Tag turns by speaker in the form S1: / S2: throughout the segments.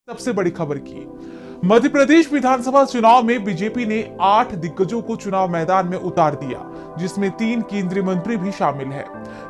S1: सबसे बड़ी खबर की मध्य प्रदेश विधानसभा चुनाव में बीजेपी ने 8 दिग्गजों को चुनाव मैदान में उतार दिया, जिसमें 3 केंद्रीय मंत्री भी शामिल हैं।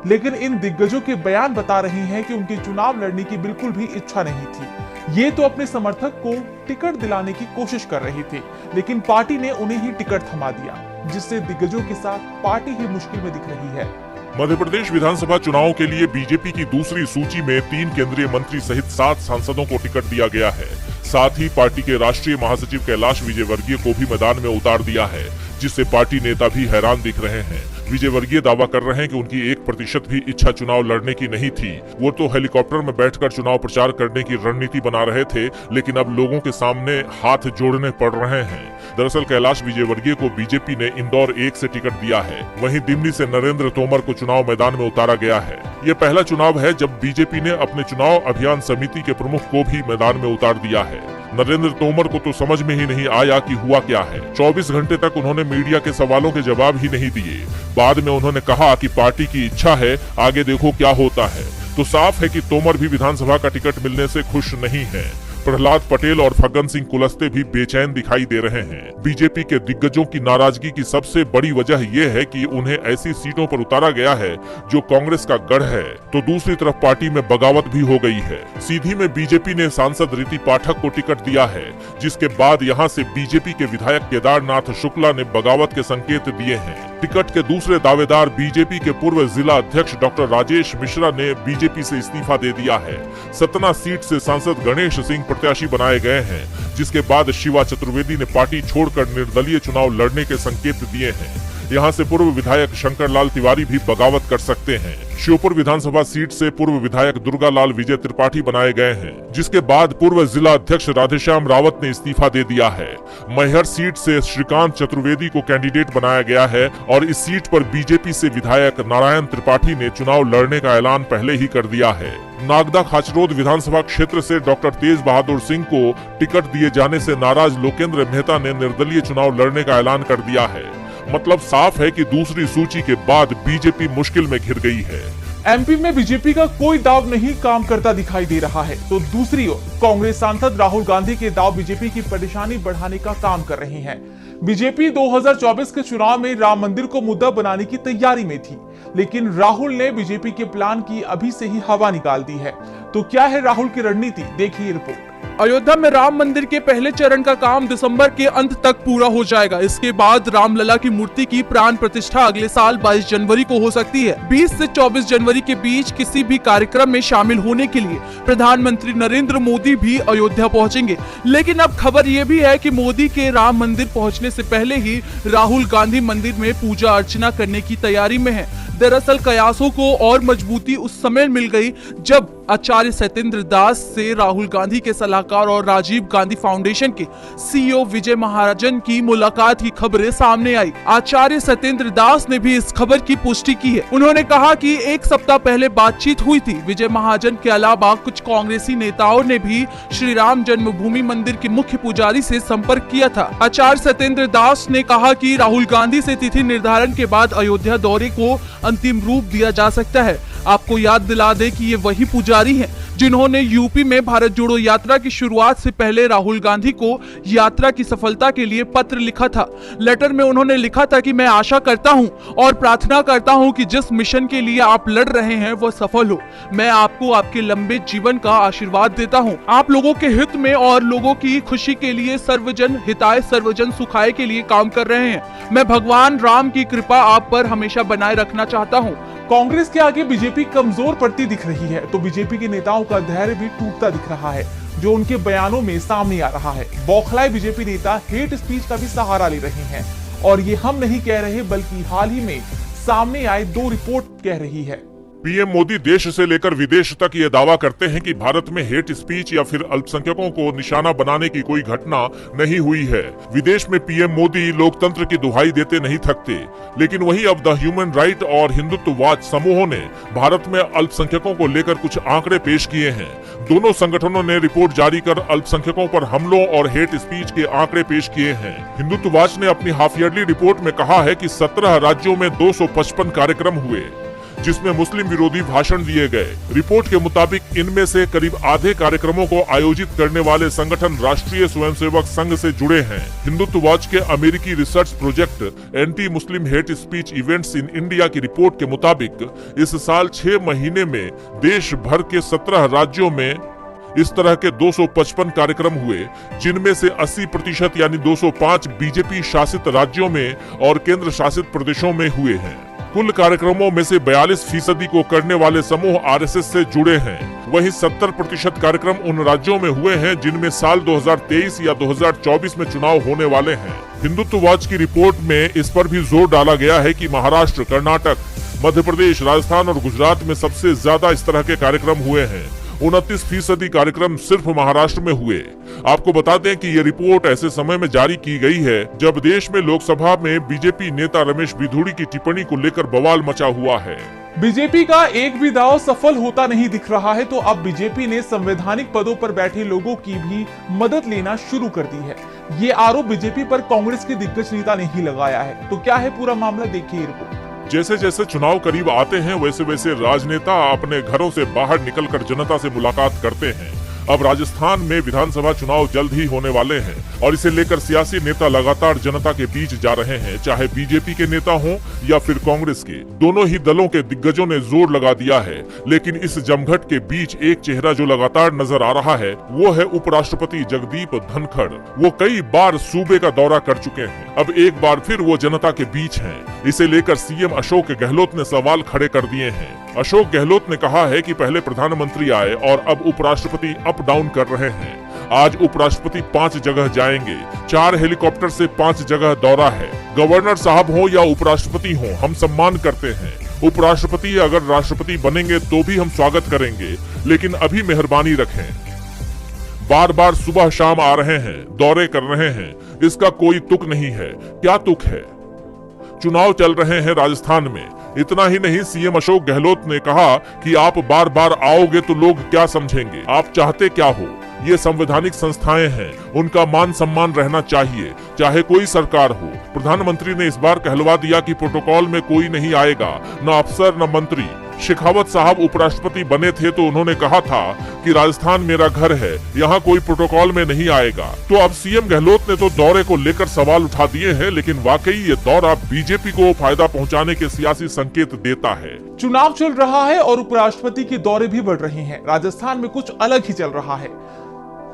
S1: लेकिन इन दिग्गजों के बयान बता रहे हैं कि उनकी चुनाव लड़ने की बिल्कुल भी इच्छा नहीं थी। ये तो अपने समर्थक को टिकट दिलाने की कोशिश कर रहे थे, लेकिन पार्टी ने उन्हें ही टिकट थमा दिया, जिससे दिग्गजों के साथ पार्टी ही मुश्किल में दिख रही है।
S2: मध्य प्रदेश विधानसभा चुनाव के लिए बीजेपी की दूसरी सूची में 3 केंद्रीय मंत्री सहित 7 सांसदों को टिकट दिया गया है। साथ ही पार्टी के राष्ट्रीय महासचिव कैलाश विजयवर्गीय को भी मैदान में उतार दिया है, जिससे पार्टी नेता भी हैरान दिख रहे हैं। विजयवर्गीय दावा कर रहे हैं कि उनकी 1% भी इच्छा चुनाव लड़ने की नहीं थी। वो तो हेलीकॉप्टर में बैठकर चुनाव प्रचार करने की रणनीति बना रहे थे, लेकिन अब लोगों के सामने हाथ जोड़ने पड़ रहे हैं। दरअसल कैलाश विजयवर्गीय को बीजेपी ने इंदौर 1 से टिकट दिया है। वहीं दिल्ली से नरेंद्र तोमर को चुनाव मैदान में उतारा गया है। ये पहला चुनाव है जब बीजेपी ने अपने चुनाव अभियान समिति के प्रमुख को भी मैदान में उतार दिया है। नरेंद्र तोमर को तो समझ में ही नहीं आया कि हुआ क्या है। 24 घंटे तक उन्होंने मीडिया के सवालों के जवाब ही नहीं दिए। बाद में उन्होंने कहा कि पार्टी की इच्छा है, आगे देखो क्या होता है। तो साफ है कि तोमर भी विधानसभा का टिकट मिलने से खुश नहीं है। प्रहलाद पटेल और फग्गन सिंह कुलस्ते भी बेचैन दिखाई दे रहे हैं। बीजेपी के दिग्गजों की नाराजगी की सबसे बड़ी वजह यह है कि उन्हें ऐसी सीटों पर उतारा गया है जो कांग्रेस का गढ़ है, तो दूसरी तरफ पार्टी में बगावत भी हो गई है। सीधी में बीजेपी ने सांसद रीति पाठक को टिकट दिया है, जिसके बाद यहां से बीजेपी के विधायक केदारनाथ शुक्ला ने बगावत के संकेत दिए हैं। टिकट के दूसरे दावेदार बीजेपी के पूर्व जिला अध्यक्ष डॉक्टर राजेश मिश्रा ने बीजेपी से इस्तीफा दे दिया है। सतना सीट से सांसद गणेश सिंह प्रत्याशी बनाए गए हैं, जिसके बाद शिवा चतुर्वेदी ने पार्टी छोड़कर निर्दलीय चुनाव लड़ने के संकेत दिए हैं। यहां से पूर्व विधायक शंकर लाल तिवारी भी बगावत कर सकते हैं। श्योपुर विधानसभा सीट से पूर्व विधायक दुर्गा लाल विजय त्रिपाठी बनाए गए हैं, जिसके बाद पूर्व जिला अध्यक्ष राधेश्याम रावत ने इस्तीफा दे दिया है। मैहर सीट से श्रीकांत चतुर्वेदी को कैंडिडेट बनाया गया है और इस सीट पर बीजेपी से विधायक नारायण त्रिपाठी ने चुनाव लड़ने का ऐलान पहले ही कर दिया है। नागदा खाचरोद विधानसभा क्षेत्र से डॉक्टर तेज बहादुर सिंह को टिकट दिए जाने से नाराज लोकेंद्र मेहता ने निर्दलीय चुनाव लड़ने का ऐलान कर दिया है। मतलब साफ है कि दूसरी सूची के बाद बीजेपी मुश्किल में घिर गई है।
S1: एमपी में बीजेपी का कोई दाव नहीं काम करता दिखाई दे रहा है, तो दूसरी ओर कांग्रेस सांसद राहुल गांधी के दाव बीजेपी की परेशानी बढ़ाने का काम कर रहे हैं। बीजेपी 2024 के चुनाव में राम मंदिर को मुद्दा बनाने की तैयारी में थी, लेकिन राहुल ने बीजेपी के प्लान की अभी से ही हवा निकाल दी है। तो क्या है राहुल की रणनीति, देखिए रिपोर्ट।
S3: अयोध्या में राम मंदिर के पहले चरण का काम दिसंबर के अंत तक पूरा हो जाएगा। इसके बाद रामलला की मूर्ति की प्राण प्रतिष्ठा अगले साल 22 जनवरी को हो सकती है। 20 से 24 जनवरी के बीच किसी भी कार्यक्रम में शामिल होने के लिए प्रधानमंत्री नरेंद्र मोदी भी अयोध्या पहुंचेंगे। लेकिन अब खबर ये भी है कि मोदी के राम मंदिर पहुंचने से पहले ही राहुल गांधी मंदिर में पूजा अर्चना करने की तैयारी में है। दरअसल कयासों को और मजबूती उस समय मिल गई जब आचार्य सत्येंद्र दास से राहुल गांधी के सलाहकार और राजीव गांधी फाउंडेशन के सीईओ विजय महाजन की मुलाकात की खबरें सामने आई। आचार्य सत्येंद्र दास ने भी इस खबर की पुष्टि की है। उन्होंने कहा कि 1 सप्ताह पहले बातचीत हुई थी। विजय महाजन के अलावा कुछ कांग्रेसी नेताओं ने भी श्री राम जन्मभूमि मंदिर के मुख्य पुजारी से संपर्क किया था। आचार्य सत्येंद्र दास ने कहा कि राहुल गांधी से तिथि निर्धारण के बाद अयोध्या दौरे को अंतिम रूप दिया जा सकता है। आपको याद दिला दे कि ये वही पुजारी हैं जिन्होंने यूपी में भारत जोड़ो यात्रा की शुरुआत से पहले राहुल गांधी को यात्रा की सफलता के लिए पत्र लिखा था। लेटर में उन्होंने लिखा था कि मैं आशा करता हूं और प्रार्थना करता हूं कि जिस मिशन के लिए आप लड़ रहे हैं वो सफल हो। मैं आपको आपके लंबे जीवन का आशीर्वाद देता हूं। आप लोगों के हित में और लोगों की खुशी के लिए सर्वजन हिताय सर्वजन सुखाय के लिए काम कर रहे हैं। मैं भगवान राम की कृपा आप पर हमेशा बनाए रखना चाहता हूँ।
S1: कांग्रेस के आगे बीजेपी कमजोर पड़ती दिख रही है, तो बीजेपी के नेताओं का धैर्य भी टूटता दिख रहा है, जो उनके बयानों में सामने आ रहा है। बौखलाए बीजेपी नेता हेट स्पीच का भी सहारा ले रहे हैं, और ये हम नहीं कह रहे बल्कि हाल ही में सामने आए 2 रिपोर्ट कह रही है।
S2: पीएम मोदी देश से लेकर विदेश तक ये दावा करते हैं कि भारत में हेट स्पीच या फिर अल्पसंख्यकों को निशाना बनाने की कोई घटना नहीं हुई है। विदेश में पीएम मोदी लोकतंत्र की दुहाई देते नहीं थकते, लेकिन वहीं अब द ह्यूमन राइट और हिंदुत्ववाद समूहों ने भारत में अल्पसंख्यकों को लेकर कुछ आंकड़े पेश किए हैं। दोनों संगठनों ने रिपोर्ट जारी कर अल्पसंख्यकों पर हमलों और हेट स्पीच के आंकड़े पेश किए हैं। हिंदुत्ववाच ने अपनी हाफ ईयरली रिपोर्ट में कहा है कि 17 राज्यों में 255 कार्यक्रम हुए। जिसमें मुस्लिम विरोधी भाषण दिए गए। रिपोर्ट के मुताबिक इनमें से करीब आधे कार्यक्रमों को आयोजित करने वाले संगठन राष्ट्रीय स्वयंसेवक संघ से जुड़े हैं। हिंदुत्व वॉच के अमेरिकी research project anti Muslim hate speech events in India की रिपोर्ट के मुताबिक इस साल 6 महीने में देश भर के 17 राज्यों में इस तरह के 255 कार्यक्रम हुए, जिनमें से 80% यानी 205 बीजेपी शासित राज्यों में और केंद्र शासित प्रदेशों में हुए हैं। कुल कार्यक्रमों में से 42% को करने वाले समूह आरएसएस से जुड़े हैं। वहीं 70% कार्यक्रम उन राज्यों में हुए हैं जिनमें साल 2023 या 2024 में चुनाव होने वाले हैं। हिंदुत्व वॉच की रिपोर्ट में इस पर भी जोर डाला गया है कि महाराष्ट्र, कर्नाटक, मध्य प्रदेश, राजस्थान और गुजरात में सबसे ज्यादा इस तरह के कार्यक्रम हुए हैं। 29% कार्यक्रम सिर्फ महाराष्ट्र में हुए। आपको बता दें कि ये रिपोर्ट ऐसे समय में जारी की गई है जब देश में लोकसभा में बीजेपी नेता रमेश बिधूड़ी की टिप्पणी को लेकर बवाल मचा हुआ है।
S1: बीजेपी का एक भी दांव सफल होता नहीं दिख रहा है, तो अब बीजेपी ने संवैधानिक पदों पर बैठे लोगों की भी मदद लेना शुरू कर दी है। ये आरोप बीजेपी पर कांग्रेस के दिग्गज नेता ने ही लगाया है। तो क्या है पूरा मामला, देखिए रिपोर्ट।
S2: जैसे जैसे चुनाव करीब आते हैं वैसे वैसे राजनेता अपने घरों से बाहर निकलकर जनता से मुलाकात करते हैं। अब राजस्थान में विधानसभा चुनाव जल्द ही होने वाले हैं और इसे लेकर सियासी नेता लगातार जनता के बीच जा रहे हैं, चाहे बीजेपी के नेता हों या फिर कांग्रेस के। दोनों ही दलों के दिग्गजों ने जोर लगा दिया है, लेकिन इस जमघट के बीच एक चेहरा जो लगातार नजर आ रहा है वो है उपराष्ट्रपति जगदीप धनखड़। वो कई बार सूबे का दौरा कर चुके हैं, अब एक बार फिर वो जनता के बीच हैं। इसे लेकर सीएम अशोक गहलोत ने सवाल खड़े कर दिए हैं। अशोक गहलोत ने कहा है कि पहले प्रधानमंत्री आए और अब उपराष्ट्रपति अप डाउन कर रहे हैं। आज उपराष्ट्रपति 5 जगह जाएंगे, 4 हेलीकॉप्टर से 5 जगह दौरा है। गवर्नर साहब हो या उपराष्ट्रपति हो, हम सम्मान करते हैं। उपराष्ट्रपति अगर राष्ट्रपति बनेंगे तो भी हम स्वागत करेंगे, लेकिन अभी मेहरबानी रखें। बार बार सुबह शाम आ रहे हैं, दौरे कर रहे हैं, इसका कोई तुक नहीं है। क्या तुक है? चुनाव चल रहे हैं राजस्थान में। इतना ही नहीं, सीएम अशोक गहलोत ने कहा कि आप बार बार आओगे तो लोग क्या समझेंगे, आप चाहते क्या हो। ये संवैधानिक संस्थाएं हैं, उनका मान सम्मान रहना चाहिए, चाहे कोई सरकार हो। प्रधानमंत्री ने इस बार कहलवा दिया कि प्रोटोकॉल में कोई नहीं आएगा, न अफसर न मंत्री। शेखावत साहब उपराष्ट्रपति बने थे तो उन्होंने कहा था कि राजस्थान मेरा घर है, यहाँ कोई प्रोटोकॉल में नहीं आएगा। तो अब सीएम गहलोत ने तो दौरे को लेकर सवाल उठा दिए हैं, लेकिन वाकई ये दौरा बीजेपी को फायदा पहुंचाने के सियासी संकेत देता है।
S1: चुनाव चल रहा है और उपराष्ट्रपति के दौरे भी बढ़ रहे हैं। राजस्थान में कुछ अलग ही चल रहा है।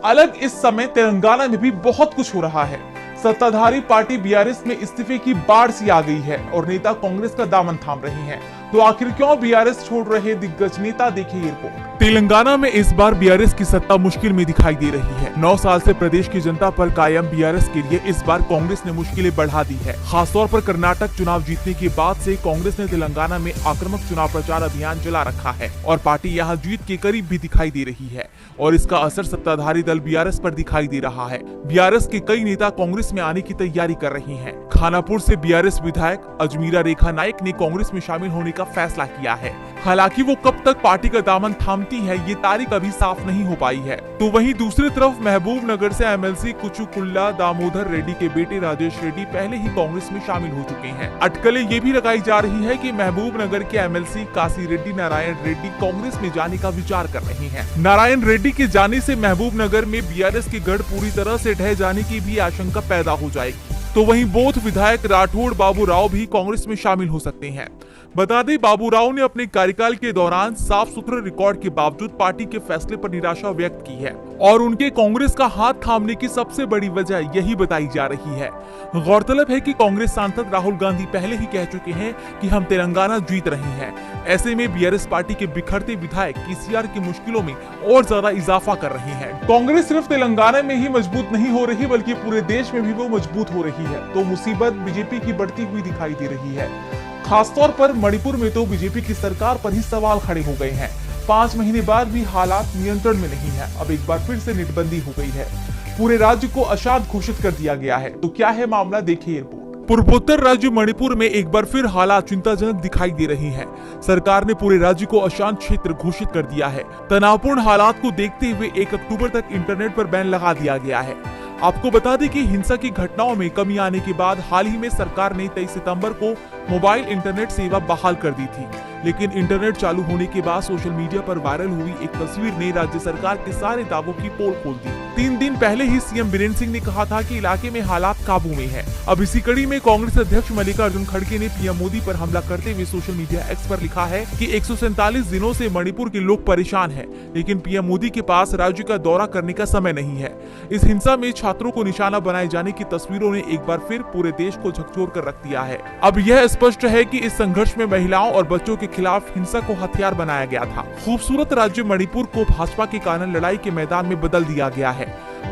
S1: अलग इस समय तेलंगाना में भी बहुत कुछ हो रहा है। सत्ताधारी पार्टी बीआरएस में इस्तीफे की बाढ़ सी आ गई है और नेता कांग्रेस का दामन थाम रहे हैं। तो आखिर क्यों बीआरएस छोड़ रहे दिग्गज नेता, देखिए रिपोर्ट। तेलंगाना में इस बार बीआरएस की सत्ता मुश्किल में दिखाई दे रही है। 9 साल से प्रदेश की जनता पर कायम बीआरएस के लिए इस बार कांग्रेस ने मुश्किलें बढ़ा दी है। खासतौर पर कर्नाटक चुनाव जीतने के बाद से कांग्रेस ने तेलंगाना में आक्रामक चुनाव प्रचार अभियान चला रखा है और पार्टी यहाँ जीत के करीब भी दिखाई दे रही है और इसका असर सत्ताधारी दल बीआरएस पर दिखाई दे रहा है। बीआरएस के कई नेता कांग्रेस में आने की तैयारी कर रहे हैं। खानापुर से बीआरएस विधायक अजमीरा रेखा नाइक ने कांग्रेस में शामिल होने का फैसला किया है। हालांकि वो कब तक पार्टी का दामन थामती है ये तारीख अभी साफ नहीं हो पाई है। तो वहीं दूसरी तरफ महबूब नगर से एमएलसी कुचुकुल्ला दामोदर रेड्डी के बेटे राजेश रेड्डी पहले ही कांग्रेस में शामिल हो चुके हैं। अटकलें ये भी लगाई जा रही है कि महबूब नगर के एमएलसी काशी रेड्डी नारायण रेड्डी कांग्रेस में जाने का विचार कर रहे हैं। नारायण रेड्डी के जाने से महबूब नगर में बीआरएस की गढ़ पूरी तरह से ढह जाने की भी आशंका पैदा हो जाएगी। तो वहीं बोध विधायक राठौड़ बाबू राव भी कांग्रेस में शामिल हो सकते हैं। बता दें, बाबू राव ने अपने कार्यकाल के दौरान साफ सुथरे रिकॉर्ड के बावजूद पार्टी के फैसले पर निराशा व्यक्त की है और उनके कांग्रेस का हाथ थामने की सबसे बड़ी वजह यही बताई जा रही है। गौरतलब है कि कांग्रेस सांसद राहुल गांधी पहले ही कह चुके हैं कि हम तेलंगाना जीत रहे हैं। ऐसे में बीआरएस पार्टी के बिखरते विधायक केसीआर की मुश्किलों में और ज्यादा इजाफा कर रहे हैं। कांग्रेस सिर्फ तेलंगाना में ही मजबूत नहीं हो रही बल्कि पूरे देश में भी वो मजबूत हो रही है। तो मुसीबत बीजेपी की बढ़ती हुई दिखाई दे रही है। खासतौर पर मणिपुर में तो बीजेपी की सरकार पर ही सवाल खड़े हो गए हैं। 5 महीने बाद भी हालात नियंत्रण में नहीं है। अब एक बार फिर से नोटबंदी हो गई है। पूरे राज्य को अशांत घोषित कर दिया गया है। तो क्या है मामला, देखिए रिपोर्ट। पूर्वोत्तर राज्य मणिपुर में एक बार फिर हालात चिंताजनक दिखाई दे रही हैं। सरकार ने पूरे राज्य को अशांत क्षेत्र घोषित कर दिया है। तनावपूर्ण हालात को देखते हुए 1 अक्टूबर तक इंटरनेट पर बैन लगा दिया गया है। आपको बता दें कि हिंसा की घटनाओं में कमी आने के बाद हाल ही में सरकार ने 23 सितंबर को मोबाइल इंटरनेट सेवा बहाल कर दी थी। लेकिन इंटरनेट चालू होने के बाद सोशल मीडिया पर वायरल हुई एक तस्वीर ने राज्य सरकार के सारे दावों की पोल खोल दी। 3 दिन पहले ही सीएम बीरेंद्र सिंह ने कहा था कि इलाके में हालात काबू में है। अब इसी कड़ी में कांग्रेस अध्यक्ष मल्लिकार्जुन खड़गे ने पीएम मोदी पर हमला करते हुए सोशल मीडिया एक्स पर लिखा है कि 147 दिनों से मणिपुर के लोग परेशान हैं, लेकिन पीएम मोदी के पास राज्य का दौरा करने का समय नहीं है। इस हिंसा में छात्रों को निशाना बनाए जाने की तस्वीरों ने एक बार फिर पूरे देश को झकझोर कर रख दिया है। अब यह स्पष्ट है कि इस संघर्ष में महिलाओं और बच्चों के खिलाफ हिंसा को हथियार बनाया गया था। खूबसूरत राज्य मणिपुर को भाजपा के कारण लड़ाई के मैदान में बदल दिया गया है।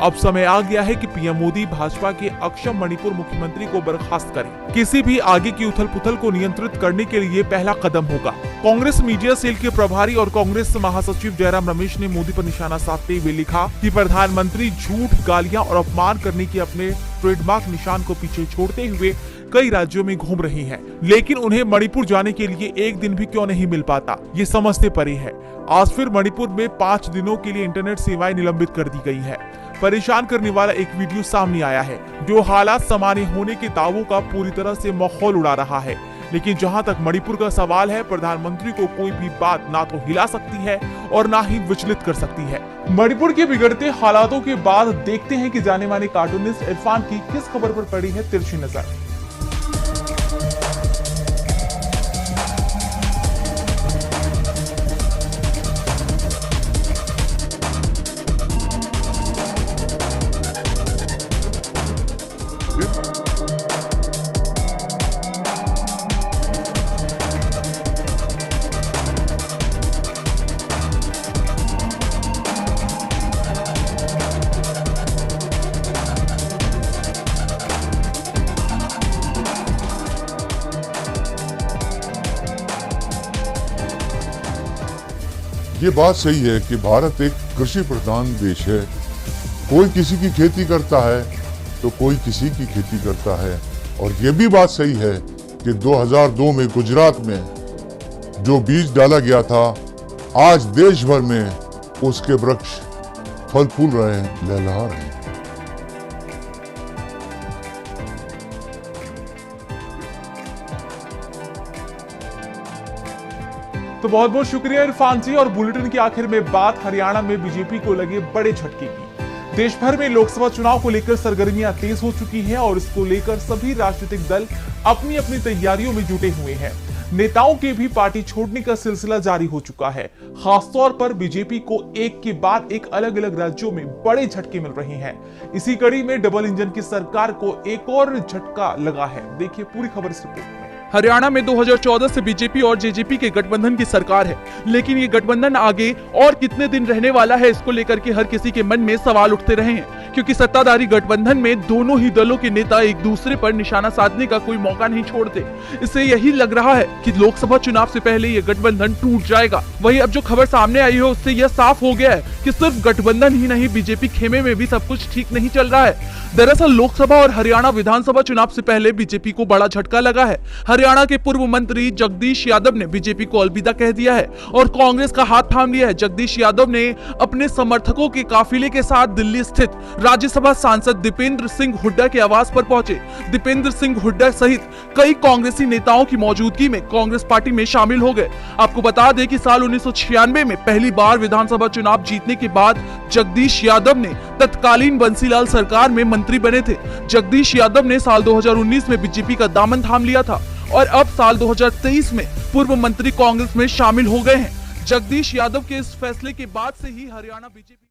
S1: अब समय आ गया है कि पीएम मोदी भाजपा के अक्षम मणिपुर मुख्यमंत्री को बर्खास्त करें। किसी भी आगे की उथल पुथल को नियंत्रित करने के लिए पहला कदम होगा। कांग्रेस मीडिया सेल के प्रभारी और कांग्रेस महासचिव जयराम रमेश ने मोदी पर निशाना साधते हुए लिखा कि प्रधानमंत्री झूठ, गालियां और अपमान करने के अपने ट्रेडमार्क निशान को पीछे छोड़ते हुए कई राज्यों में घूम रही हैं, लेकिन उन्हें मणिपुर जाने के लिए एक दिन भी क्यों नहीं मिल पाता, ये समझते परे है। आज फिर मणिपुर में 5 दिनों के लिए इंटरनेट सेवाएं निलंबित कर दी गई है। परेशान करने वाला एक वीडियो सामने आया है जो हालात सामान्य होने के दावों का पूरी तरह से माहौल उड़ा रहा है। लेकिन जहां तक मणिपुर का सवाल है, प्रधानमंत्री को कोई भी बात ना तो हिला सकती है और ना ही विचलित कर सकती है। मणिपुर के बिगड़ते हालातों के बाद देखते हैं कि जाने माने कार्टूनिस्ट इरफान की किस खबर पर पड़ी है तिरछी नजर।
S4: ये बात सही है कि भारत एक कृषि प्रधान देश है। कोई किसी की खेती करता है तो कोई किसी की खेती करता है। और ये भी बात सही है कि 2002 में गुजरात में जो बीज डाला गया था, आज देश भर में उसके वृक्ष फल फूल रहे हैं, लहलहा रहे हैं।
S1: तो बहुत बहुत शुक्रिया इरफान जी। और बुलेटिन के आखिर में बात हरियाणा में बीजेपी को लगे बड़े झटके की। देश भर में लोकसभा चुनाव को लेकर सरगर्मियां तेज हो चुकी हैं और इसको लेकर सभी राजनीतिक दल अपनी अपनी तैयारियों में जुटे हुए हैं। नेताओं के भी पार्टी छोड़ने का सिलसिला जारी हो चुका है। खासतौर पर बीजेपी को एक के बाद एक अलग अलग राज्यों में बड़े झटके मिल रहे हैं। इसी कड़ी में डबल इंजन की सरकार को एक और झटका लगा है। देखिए पूरी खबर इस रिपोर्ट में।
S3: हरियाणा में 2014 से बीजेपी और जेजेपी के गठबंधन की सरकार है, लेकिन ये गठबंधन आगे और कितने दिन रहने वाला है, इसको लेकर के हर किसी के मन में सवाल उठते रहे हैं। क्योंकि सत्ताधारी गठबंधन में दोनों ही दलों के नेता एक दूसरे पर निशाना साधने का कोई मौका नहीं छोड़ते। इससे यही लग रहा है कि लोकसभा चुनाव से पहले ये गठबंधन टूट जाएगा। वहीं अब जो खबर सामने आई है उससे यह साफ हो गया है कि सिर्फ गठबंधन ही नहीं, बीजेपी खेमे में भी सब कुछ ठीक नहीं चल रहा है। दरअसल लोकसभा और हरियाणा विधानसभा चुनाव से पहले बीजेपी को बड़ा झटका लगा है। हरियाणा के पूर्व मंत्री जगदीश यादव ने बीजेपी को अलविदा कह दिया है और कांग्रेस का हाथ थाम लिया है। जगदीश यादव ने अपने समर्थकों के काफिले के साथ दिल्ली स्थित राज्यसभा सांसद दीपेंद्र सिंह हुड्डा के आवास पर पहुंचे। दीपेंद्र सिंह हुड्डा सहित कई कांग्रेसी नेताओं की मौजूदगी में कांग्रेस पार्टी में शामिल हो गए। आपको बता दें कि साल 1996 में पहली बार विधानसभा चुनाव जीतने के बाद जगदीश यादव ने तत्कालीन बंसीलाल सरकार में मंत्री बने थे। जगदीश यादव ने साल 2019 में बीजेपी का दामन थाम लिया था और अब साल 2023 में पूर्व मंत्री कांग्रेस में शामिल हो गए हैं। जगदीश यादव के इस फैसले के बाद से ही हरियाणा बीजेपी